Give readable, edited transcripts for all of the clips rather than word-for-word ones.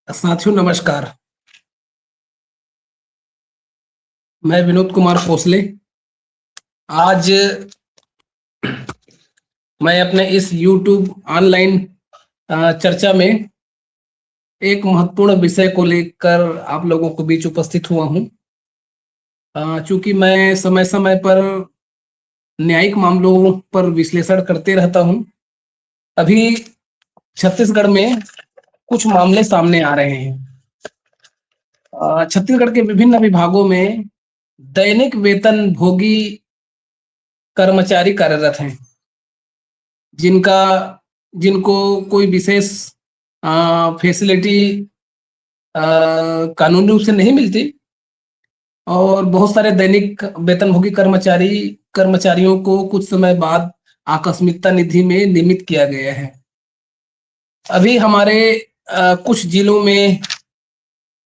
साथियों नमस्कार। मैं विनोद कुमार भोसले। आज मैं अपने इस YouTube ऑनलाइन चर्चा में एक महत्वपूर्ण विषय को लेकर आप लोगों के बीच उपस्थित हुआ हूं। चूंकि मैं समय समय पर न्यायिक मामलों पर विश्लेषण करते रहता हूं, अभी छत्तीसगढ़ में कुछ मामले सामने आ रहे हैं। छत्तीसगढ़ के विभिन्न विभागों में दैनिक वेतन भोगी कर्मचारी कार्यरत हैं, जिनका जिनको कोई विशेष फैसिलिटी कानूनी रूप से नहीं मिलती, और बहुत सारे दैनिक वेतनभोगी कर्मचारियों को कुछ समय बाद आकस्मिकता निधि में नियमित किया गया है। अभी हमारे कुछ जिलों में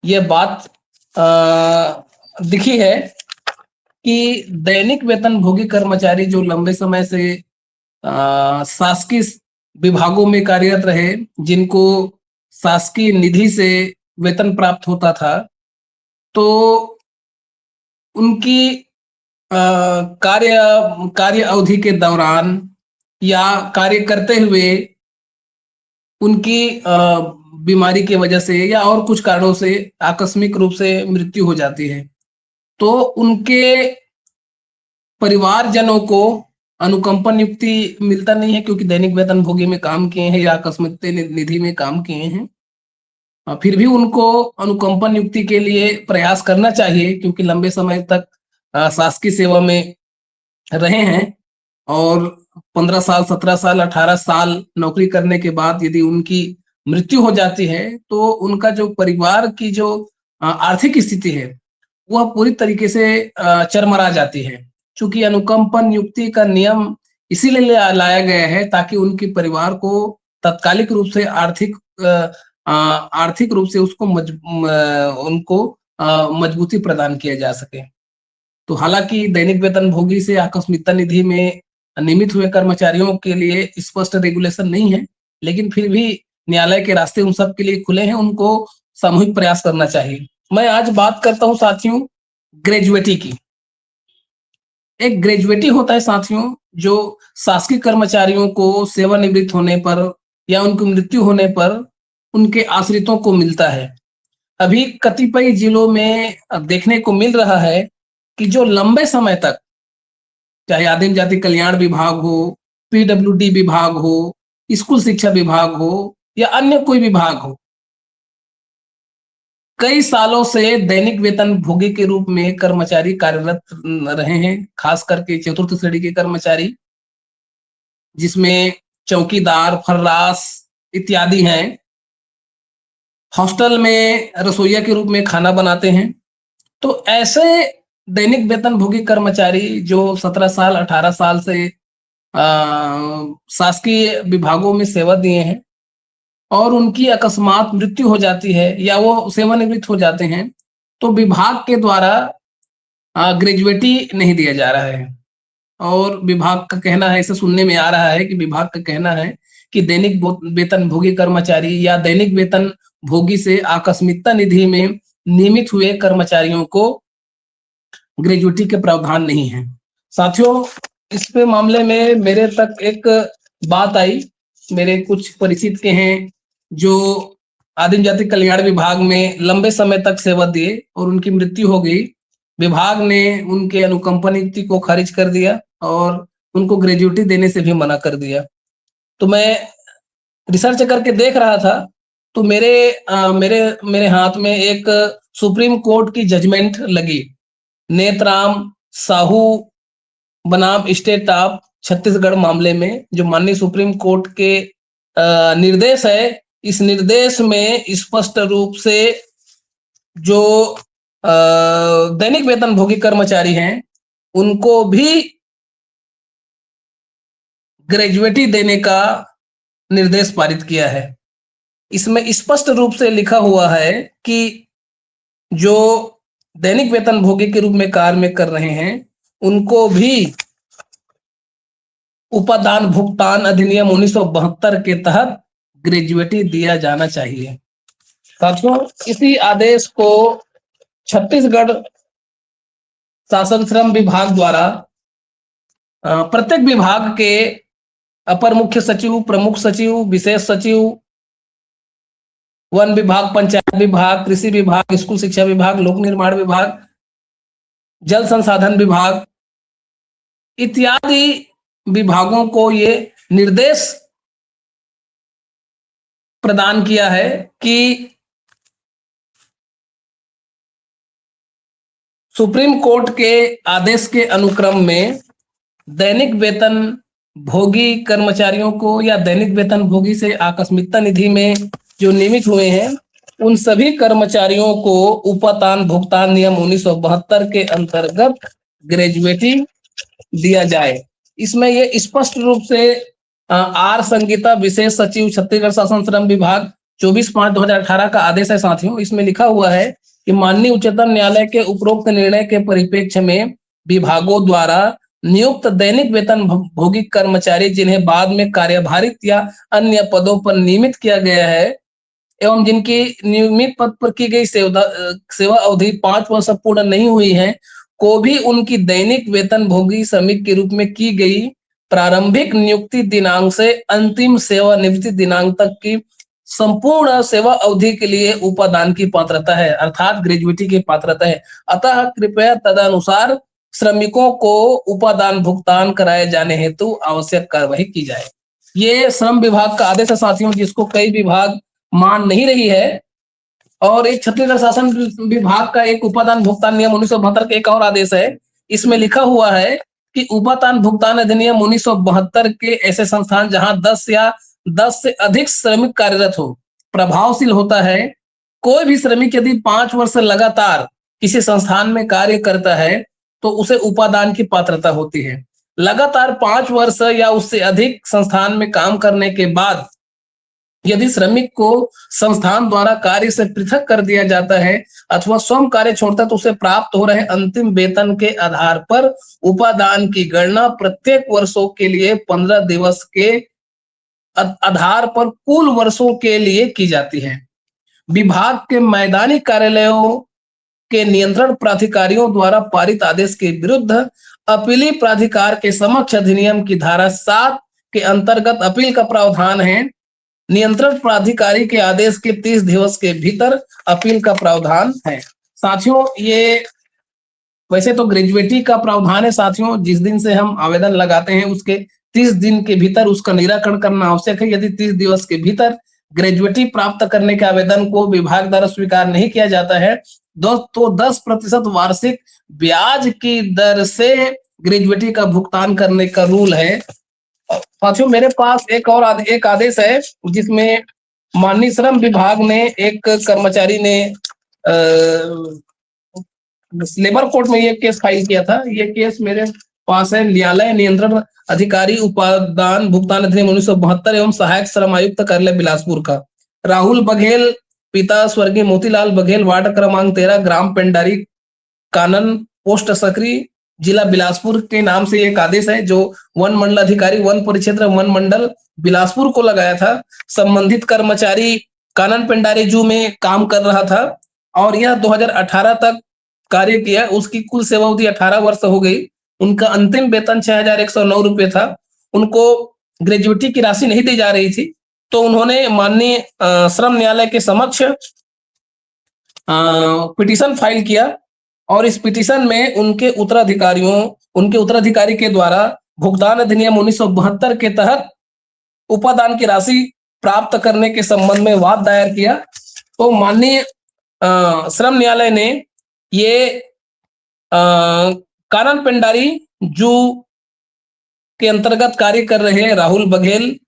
यह बात दिखी है कि दैनिक वेतनभोगी कर्मचारी जो लंबे समय से शासकीय विभागों में कार्यरत रहे, जिनको शासकीय निधि से वेतन प्राप्त होता था, तो उनकी कार्य कार्य अवधि के दौरान या कार्य करते हुए उनकी बीमारी की वजह से या और कुछ कारणों से आकस्मिक रूप से मृत्यु हो जाती है, तो उनके परिवारजनों को अनुकंपा नियुक्ति मिलता नहीं है, क्योंकि दैनिक वेतन भोगी में काम किए हैं या आकस्मिकता निधि में काम किए हैं। फिर भी उनको अनुकंपा नियुक्ति के लिए प्रयास करना चाहिए, क्योंकि लंबे समय तक शासकीय सेवा में रहे हैं और 15 साल, 17 साल, 18 साल नौकरी करने के बाद यदि उनकी मृत्यु हो जाती है, तो उनका जो परिवार की जो आर्थिक स्थिति है वह पूरी तरीके से चरमरा जाती है। चूंकि अनुकंपा नियुक्ति का नियम इसीलिए लाया गया है ताकि उनके परिवार को तात्कालिक रूप से आर्थिक रूप से उनको मजबूती प्रदान किया जा सके। तो हालांकि दैनिक वेतन भोगी से आकस्मिकता निधि में नियमित हुए कर्मचारियों के लिए स्पष्ट रेगुलेशन नहीं है, लेकिन फिर भी न्यायालय के रास्ते उन सब के लिए खुले हैं, उनको सामूहिक प्रयास करना चाहिए। मैं आज बात करता हूं साथियों ग्रेजुएटी की। एक ग्रेजुएटी होता है साथियों, जो शासकीय कर्मचारियों को सेवानिवृत्त होने पर या उनकी मृत्यु होने पर उनके आश्रितों को मिलता है। अभी कतिपय जिलों में देखने को मिल रहा है कि जो लंबे समय तक, चाहे आदिम जाति कल्याण विभाग हो, पीडब्ल्यूडी विभाग हो, स्कूल शिक्षा विभाग हो या अन्य कोई विभाग हो, कई सालों से दैनिक वेतन भोगी के रूप में कर्मचारी कार्यरत रहे हैं, खास करके चतुर्थ श्रेणी के कर्मचारी, जिसमें चौकीदार, फर्रास इत्यादि हैं। हॉस्टल में रसोइया के रूप में खाना बनाते हैं। तो ऐसे दैनिक वेतन भोगी कर्मचारी जो 17 साल, 18 साल से शासकीय विभागों में सेवा दिए हैं और उनकी अकस्मात मृत्यु हो जाती है या वो सेवानिवृत्त हो जाते हैं, तो विभाग के द्वारा ग्रेजुएटी नहीं दिया जा रहा है। और विभाग का कहना है, ऐसा सुनने में आ रहा है कि विभाग का कहना है कि दैनिक वेतन भोगी कर्मचारी या दैनिक वेतन भोगी से आकस्मिकता निधि में नियमित हुए कर्मचारियों को ग्रेजुएटी के प्रावधान नहीं है। साथियों, इस पे मामले में मेरे तक एक बात आई, मेरे कुछ परिचित के हैं जो आदिम जाति कल्याण विभाग में लंबे समय तक सेवा दिए और उनकी मृत्यु हो गई। विभाग ने उनके अनुकंपा नियुक्ति को खारिज कर दिया और उनको ग्रेजुएटी देने से भी मना कर दिया। तो मैं रिसर्च करके देख रहा था, तो मेरे हाथ में एक सुप्रीम कोर्ट की जजमेंट लगी, नेतराम साहू बनाम स्टेट ऑफ छत्तीसगढ़ मामले में, जो माननीय सुप्रीम कोर्ट के निर्देश है। इस निर्देश में स्पष्ट रूप से जो दैनिक वेतन भोगी कर्मचारी हैं उनको भी ग्रेजुएटी देने का निर्देश पारित किया है। इसमें स्पष्ट रूप से लिखा हुआ है कि जो दैनिक वेतन भोगी के रूप में कार्य कर रहे हैं उनको भी उपादान भुगतान अधिनियम 1972 के तहत ग्रेजुएटी दिया जाना चाहिए। साथियों, इसी आदेश को छत्तीसगढ़ शासन श्रम विभाग द्वारा प्रत्येक विभाग के अपर मुख्य सचिव, प्रमुख सचिव, विशेष सचिव, वन विभाग, पंचायत विभाग, कृषि विभाग, स्कूल शिक्षा विभाग, लोक निर्माण विभाग, जल संसाधन विभाग इत्यादि विभागों को ये निर्देश प्रदान किया है कि सुप्रीम कोर्ट के आदेश के अनुक्रम में दैनिक वेतन भोगी कर्मचारियों को या दैनिक वेतन भोगी से आकस्मिकता निधि में जो नियमित हुए हैं उन सभी कर्मचारियों को उपादान भुगतान नियम 1972 के अंतर्गत ग्रेजुएटी दिया जाए। इसमें ये स्पष्ट रूप से आर संगीता विशेष सचिव छत्तीसगढ़ शासन श्रम विभाग 24/5/2018 का आदेश है साथियों। इसमें लिखा हुआ है कि माननीय उच्चतम न्यायालय के उपरोक्त निर्णय के परिप्रेक्ष्य में विभागों द्वारा नियुक्त दैनिक वेतन भोगी कर्मचारी जिन्हें बाद में कार्यभारित या अन्य पदों पर नियमित किया गया है एवं जिनकी नियमित पद पर की गई सेवा अवधि 5 वर्ष पूर्ण नहीं हुई है को भी उनकी दैनिक वेतन भोगी श्रमिक के रूप में की गई प्रारंभिक नियुक्ति दिनांक से अंतिम सेवानिवृत्ति दिनांक तक की संपूर्ण सेवा अवधि के लिए उपादान की पात्रता है, अर्थात ग्रेजुएटी की पात्रता है। अतः कृपया तदनुसार श्रमिकों को उपादान भुगतान कराए जाने हेतु आवश्यक कार्रवाई की जाए। ये श्रम विभाग का आदेश है साथियों, जिसको कई विभाग मान नहीं रही है। और एक छत्तीसगढ़ शासन विभाग का एक उपादान भुगतान नियम 1972 का एक और आदेश है। इसमें लिखा हुआ है कि उपादान भुगतान अधिनियम 1972 के ऐसे संस्थान जहां 10 या 10 से अधिक श्रमिक कार्यरत हो प्रभावशील होता है। कोई भी श्रमिक यदि 5 वर्ष लगातार किसी संस्थान में कार्य करता है तो उसे उपादान की पात्रता होती है। लगातार 5 वर्ष या उससे अधिक संस्थान में काम करने के बाद यदि श्रमिक को संस्थान द्वारा कार्य से पृथक कर दिया जाता है अथवा स्वयं कार्य छोड़ता है तो उसे प्राप्त हो रहे अंतिम वेतन के आधार पर उपादान की गणना प्रत्येक वर्षों के लिए 15 दिवस के आधार पर कुल वर्षों के लिए की जाती है। विभाग के मैदानी कार्यालयों के नियंत्रण प्राधिकारियों द्वारा पारित आदेश के विरुद्ध अपीली प्राधिकार के समक्ष अधिनियम की धारा 7 के अंतर्गत अपील का प्रावधान है। नियंत्रण प्राधिकारी के आदेश के 30 दिवस के भीतर अपील का प्रावधान है। साथियों, ये वैसे तो ग्रेजुएटी का प्रावधान है साथियों, जिस दिन से हम आवेदन लगाते हैं उसके 30 दिन के भीतर उसका निराकरण करना आवश्यक है। यदि 30 दिवस के भीतर ग्रेजुएटी प्राप्त करने के आवेदन को विभाग द्वारा स्वीकार नहीं किया जाता है तो 10% वार्षिक ब्याज की दर से ग्रेजुएटी का भुगतान करने का रूल है। साथियों, मेरे पास एक और एक आदेश है जिसमें माननीय श्रम विभाग ने एक कर्मचारी ने लेबर कोर्ट में ये केस फाइल किया था। ये केस मेरे पास है। न्यायालय नियंत्रण अधिकारी उपादान भुगतान अधिनियम 1972 एवं सहायक श्रम आयुक्त कार्यालय बिलासपुर का। राहुल बघेल पिता स्वर्गीय मोतीलाल बघेल, वार्ड क्रमांक 13, ग्राम पेंडारी, कानन, पोस्ट सकरी, जिला बिलासपुर के नाम से एक आदेश है जो वन मंडल अधिकारी वन परिक्षेत्र वन मंडल बिलासपुर को लगाया था। संबंधित कर्मचारी कानन पेंडारी जू में काम कर रहा था और यह 2018 तक कार्य किया। उसकी कुल सेवा अवधि 18 वर्ष हो गई। उनका अंतिम वेतन 6,109 रुपये था। उनको ग्रेजुएटी की राशि नहीं दी जा रही थी तो उन्होंने माननीय श्रम न्यायालय के समक्ष पिटीशन फाइल किया और इस पिटीशन में उनके उत्तराधिकारी के द्वारा भुगतान अधिनियम 1972 के तहत उपादान की राशि प्राप्त करने के संबंध में वाद दायर किया। तो माननीय श्रम न्यायालय ने ये कानन पेंडारी जू के अंतर्गत कार्य कर रहे राहुल बघेल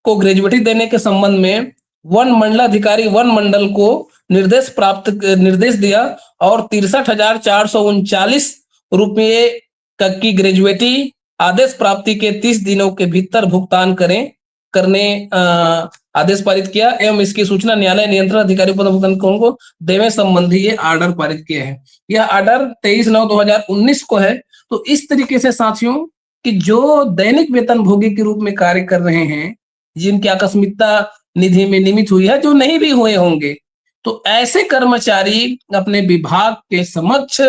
को ग्रेजुएटी देने के संबंध में वन मंडलाधिकारी वन मंडल को निर्देश दिया और 63,439 रुपये की ग्रेजुएटी आदेश प्राप्ति के 30 दिनों के भीतर भुगतान करने आदेश पारित किया एवं इसकी सूचना न्यायालय नियंत्रण अधिकारी भुगतान को देने संबंधी ये ऑर्डर पारित किए हैं। यह ऑर्डर 23/9/2019 को है। तो इस तरीके से साथियों कि जो दैनिक वेतन भोगी के रूप में कार्य कर रहे हैं, जिनकी आकस्मिकता निधि में नियमित हुई है, जो नहीं भी हुए होंगे। तो ऐसे कर्मचारी अपने विभाग के समक्ष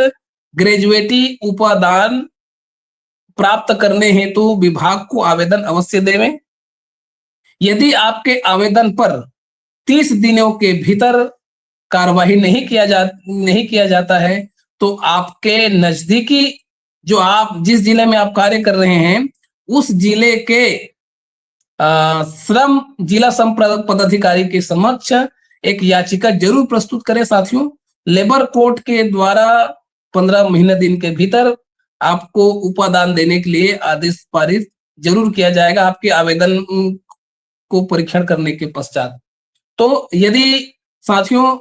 ग्रेजुएटी उपादान प्राप्त करने हेतु विभाग को आवेदन अवश्य देवें। यदि आपके आवेदन पर 30 दिनों के भीतर कार्रवाई नहीं किया जाता है, तो आपके नजदीकी, जो आप जिस जिले में आप कार्य कर रहे हैं, उस जिले के श्रम जिला श्रम पदाधिकारी के समक्ष एक याचिका जरूर प्रस्तुत करें साथियों। लेबर कोर्ट के द्वारा 15 महीने दिन के भीतर आपको उपादान देने के लिए आदेश पारित जरूर किया जाएगा, आपके आवेदन को परीक्षण करने के पश्चात। तो यदि साथियों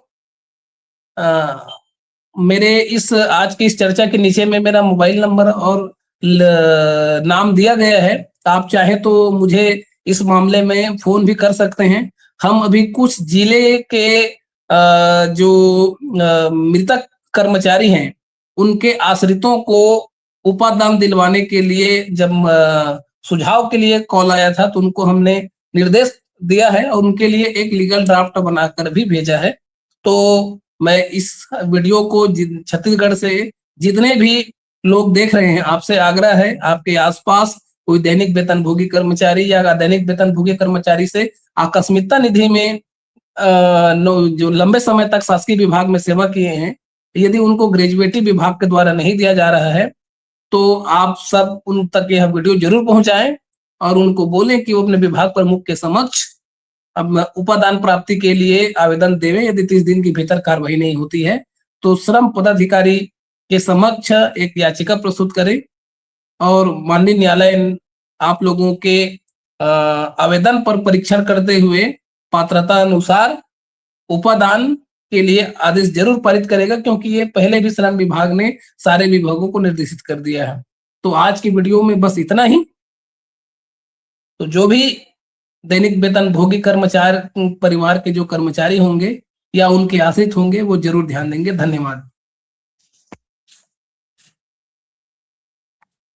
मेरे इस आज की इस चर्चा के नीचे में मेरा मोबाइल नंबर और नाम दिया गया है, आप चाहे तो मुझे इस मामले में फोन भी कर सकते हैं। हम अभी कुछ जिले के जो मृतक कर्मचारी हैं, उनके आश्रितों को उपादान दिलवाने के लिए जब सुझाव के लिए कॉल आया था, तो उनको हमने निर्देश दिया है और उनके लिए एक लीगल ड्राफ्ट बनाकर भी भेजा है। तो मैं इस वीडियो को छत्तीसगढ़ से जितने भी लोग देख रहे हैं, आपसे आग्रह है, आपके आसपास कोई दैनिक वेतनभोगी कर्मचारी या दैनिक वेतनभोगी कर्मचारी से आकस्मिकता निधि में जो लंबे समय तक शासकीय विभाग में सेवा किए हैं, यदि उनको ग्रेजुएटी विभाग के द्वारा नहीं दिया जा रहा है, तो आप सब उन तक यह वीडियो जरूर पहुंचाएं और उनको बोलें कि वो अपने विभाग प्रमुख के समक्ष अब उपादान प्राप्ति के लिए आवेदन देवें। यदि 30 दिन के भीतर कार्रवाई नहीं होती है, तो श्रम पदाधिकारी के समक्ष एक याचिका प्रस्तुत करें और माननीय न्यायालय आप लोगों के आवेदन पर परीक्षण करते हुए पात्रता अनुसार उपादान के लिए आदेश जरूर पारित करेगा, क्योंकि ये पहले भी श्रम विभाग ने सारे विभागों को निर्देशित कर दिया है। तो आज की वीडियो में बस इतना ही। तो जो भी दैनिक वेतनभोगी कर्मचारी परिवार के जो कर्मचारी होंगे या उनके आश्रित होंगे, वो जरूर ध्यान देंगे। धन्यवाद।